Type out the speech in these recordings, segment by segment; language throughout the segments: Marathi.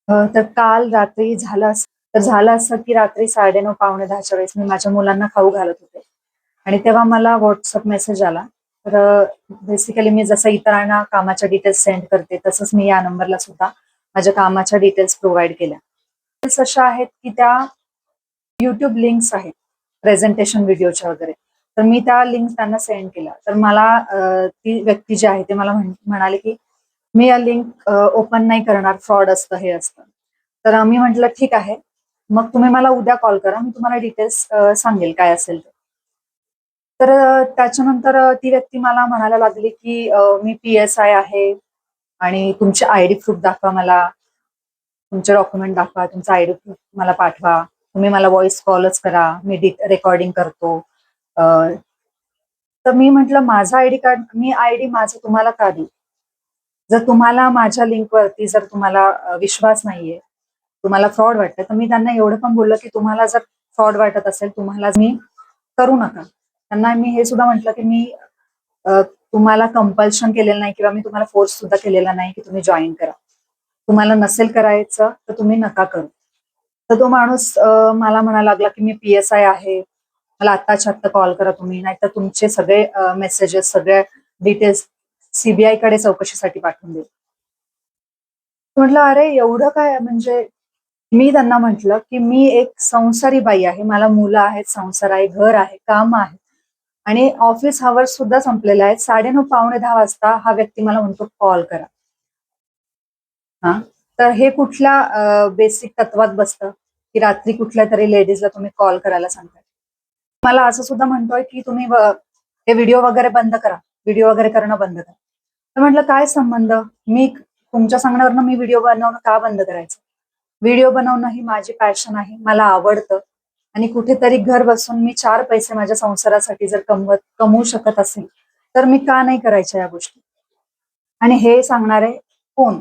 तर काल रात्री झालं असं की रात्री 9:30 पावणे 10च्या वेळेस मी माझ्या मुलांना खाऊ घालत होते आणि तेव्हा मला WhatsApp मेसेज आला. तर बेसिकली मी जसं इतरांना कामाच्या डिटेल्स सेंड करते, तसंच मी या नंबरला सुद्धा माझ्या कामाच्या डिटेल्स प्रोव्हाईड केल्या. डिटेल्स अशा आहेत की त्या YouTube लिंक्स आहेत, प्रेझेंटेशन व्हिडिओच्या वगैरे. तर मी त्या लिंक्स त्यांना सेंड केल्या. तर मला ती व्यक्ती जी आहे ते मला म्हणाले की मी या लिंक ओपन नाही करणार, फ्रॉड असतं, हे असतं. तर मी म्हटलं ठीक आहे. मग तुम्ही मला उद्या कॉल करा, मी तुम्हाला डिटेल्स सांगेल काय असेल ते. तर त्याच्यानंतर ती व्यक्ती मला म्हणायला लागली की मी PSI आहे आणि तुमचे आयडी प्रूफ दाखवा मला, तुमचे डॉक्युमेंट दाखवा, तुमचा आयडी प्रूफ मला पाठवा. तुम्ही मला व्हॉइस कॉलच करा, मी रेकॉर्डिंग करतो. अ, तर मी म्हटलं माझा आयडी कार्ड, मी आयडी माझं तुम्हाला का देऊ? जर तुम्हाला माझ्या लिंकवरती जर तुम्हाला विश्वास नाहीये, तुम्हाला फ्रॉड वाटतं, तर मी त्यांना एवढं पण बोललं की तुम्हाला जर फ्रॉड वाटत असेल, तुम्हाला मी करू नका. त्यांना मी हे सुद्धा म्हटलं की मी तुम्हाला कंपल्शन केलेलं नाही किंवा मी तुम्हाला फोर्स सुद्धा केलेला नाही की तुम्ही जॉईन करा. तुम्हाला नसेल करायचं तर तुम्ही नका करू. तर तो माणूस मला म्हणायला लागला की मी PSI आहे. मला आत्ताच्या आत्ता कॉल करा तुम्ही, नाहीतर तुमचे सगळे मेसेजेस, सगळ्या डिटेल्स CBI कडे चौकशीसाठी पाठवून देईल. म्हटलं अरे एवढं काय म्हणजे. मी त्यांना म्हटलं की मी एक संसारी बाई आहे, मला मुलं आहेत, संसार आहे, घर आहे, काम आहे आणि ऑफिस आवर्स सुद्धा संपलेले आहेत. 9:30 पावणे 10 वाजता हा व्यक्ती मला म्हणतो कॉल करा. हा, तर हे कुठल्या बेसिक तत्वात बसतं की रात्री कुठल्या तरी लेडीजला तुम्ही कॉल करायला सांगताय. मला असं सुद्धा म्हणतोय की तुम्ही हे व्हिडिओ वगैरे बंद करा, व्हिडिओ वगैरे करणं बंद करा. तर म्हटलं काय संबंध, मी तुमच्या सांगण्यावरनं मी व्हिडिओ बनवणं का बंद करायचं? व्हिडिओ बनवणं ही माझी पॅशन आहे, मला आवडतं आणि कुठेतरी घर बसून मी 4 पैसे माझ्या संसारासाठी जर कमवू शकत असेल, तर मी का नाही करायच्या या गोष्टी? आणि हे सांगणारे कोण?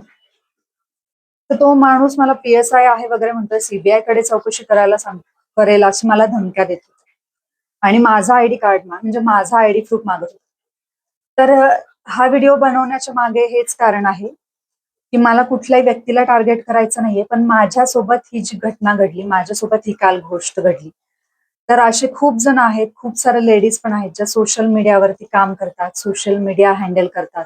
तर तो माणूस मला PSI आहे वगैरे म्हणतोय, CBI कडे चौकशी करेल अशी मला धमक्या देतो आणि माझा आयडी कार्ड म्हणजे माझा आयडी प्रूफ मागत होता. तर हा व्हिडिओ बनवण्याच्या मागे हेच कारण आहे की मला कुठल्याही व्यक्तीला टार्गेट करायचं नाहीये, पण माझ्यासोबत ही जी घटना घडली, माझ्यासोबत ही काल गोष्ट घडली. तर असे खूप जण आहेत, खूप सारे लेडीज पण आहेत ज्या सोशल मीडियावरती काम करतात, सोशल मीडिया हँडल करतात.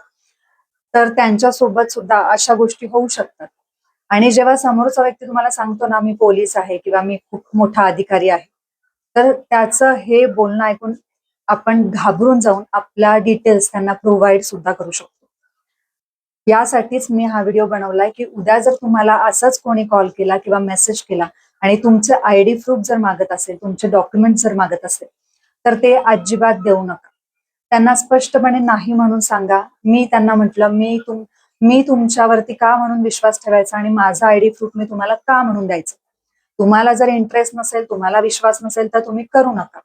तर त्यांच्यासोबत सुद्धा अशा गोष्टी होऊ शकतात. आणि जेव्हा समोरचा व्यक्ती तुम्हाला सांगतो ना, मी पोलीस आहे किंवा मी खूप मोठा अधिकारी आहे, तर त्याचं हे बोलणं ऐकून आपण घाबरून जाऊन आपल्या डिटेल्स त्यांना प्रोव्हाइड सुद्धा करू शकतो. यासाठीच मी हा व्हिडिओ बनवलाय की उद्या जर तुम्हाला असंच कोणी कॉल केला किंवा मेसेज केला आणि तुमचं आयडी प्रूफ जर मागत असेल, तुमचे डॉक्युमेंट जर मागत असेल, तर ते अजिबात देऊ नका. त्यांना स्पष्टपणे नाही म्हणून सांगा. मी त्यांना म्हटलं, मी तुमच्यावरती का म्हणून विश्वास ठेवायचा आणि माझा आयडी प्रूफ मी तुम्हाला का म्हणून द्यायचं? तुम्हाला जर इंटरेस्ट नसेल, तुम्हाला विश्वास नसेल, तर तुम्ही करू नका.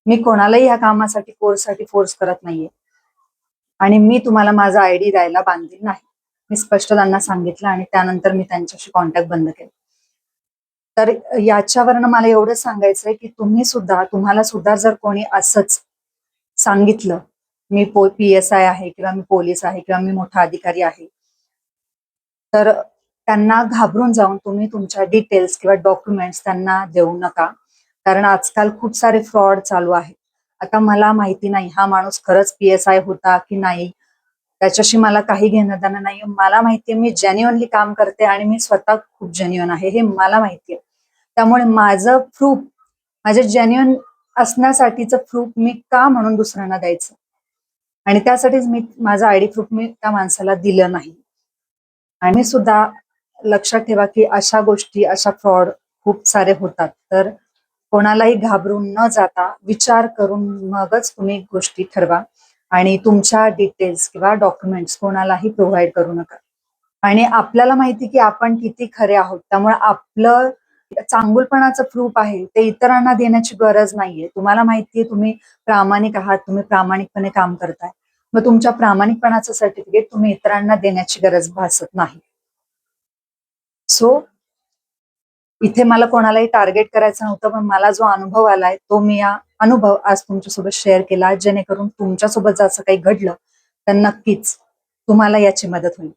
मी कोणालाही ह्या कामासाठी, कोर्ससाठी फोर्स करत नाहीये आणि मी तुम्हाला माझा आयडी द्यायला बांधील नाही. मी स्पष्ट त्यांना सांगितलं आणि त्यानंतर मी त्यांच्याशी कॉन्टॅक्ट बंद केला. तर याच्यावरनं मला एवढंच सांगायचंय की तुम्हाला सुद्धा जर कोणी असंच सांगितलं, मी PSI आहे किंवा मी पोलीस आहे किंवा मी मोठा अधिकारी आहे, तर त्यांना घाबरून जाऊन तुम्ही तुमच्या डिटेल्स किंवा डॉक्युमेंट्स त्यांना देऊ नका. कारण आजकाल खूप सारे फ्रॉड चालू आहेत. आता मला माहिती नाही हा माणूस खरंच PSI होता की नाही, त्याच्याशी मला काही घेणं-देणं नाही. मला माहितीये मी जेन्युइनली काम करते आणि मी स्वतः खूप जेन्युइन आहे, हे मला माहितीये. त्यामुळे माझं प्रूफ, माझे जेन्युइन असण्यासाठीचं प्रूफ मी का म्हणून दुसऱ्यांना द्यायचं? आणि त्यासाठीच मी माझं आयडी प्रूफ मी त्या माणसाला दिलं नाही. आणि सुद्धा लक्षात ठेवा की अशा गोष्टी, अशा फ्रॉड खूप सारे होतात. तर कोणालाही घाबरून न जाता विचार करून मगच तुम्ही गोष्टी ठरवा आणि तुमच्या डिटेल्स किंवा डॉक्युमेंट्स कोणालाही प्रोव्हाइड करू नका. आणि आपल्याला माहिती की आपण किती खरे आहोत, त्यामुळे आपलं चांगुलपणाचं प्रूफ आहे ते इतरांना देण्याची गरज नाहीये. तुम्हाला माहितीये तुम्ही प्रामाणिक आहात, तुम्ही प्रामाणिकपणे काम करताय. मग तुमच्या प्रामाणिकपणाचं सर्टिफिकेट तुम्ही इतरांना देण्याची गरज भासत नाही. सो इथे मला कोणालाही टार्गेट करायचं नव्हतं, पण मला जो अनुभव आलाय तो मी या अनुभव आज तुमच्यासोबत शेअर केला, जेणेकरून तुमच्यासोबत जर असं काही घडलं तर नक्कीच तुम्हाला याची मदत होईल.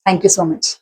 Thank you so much.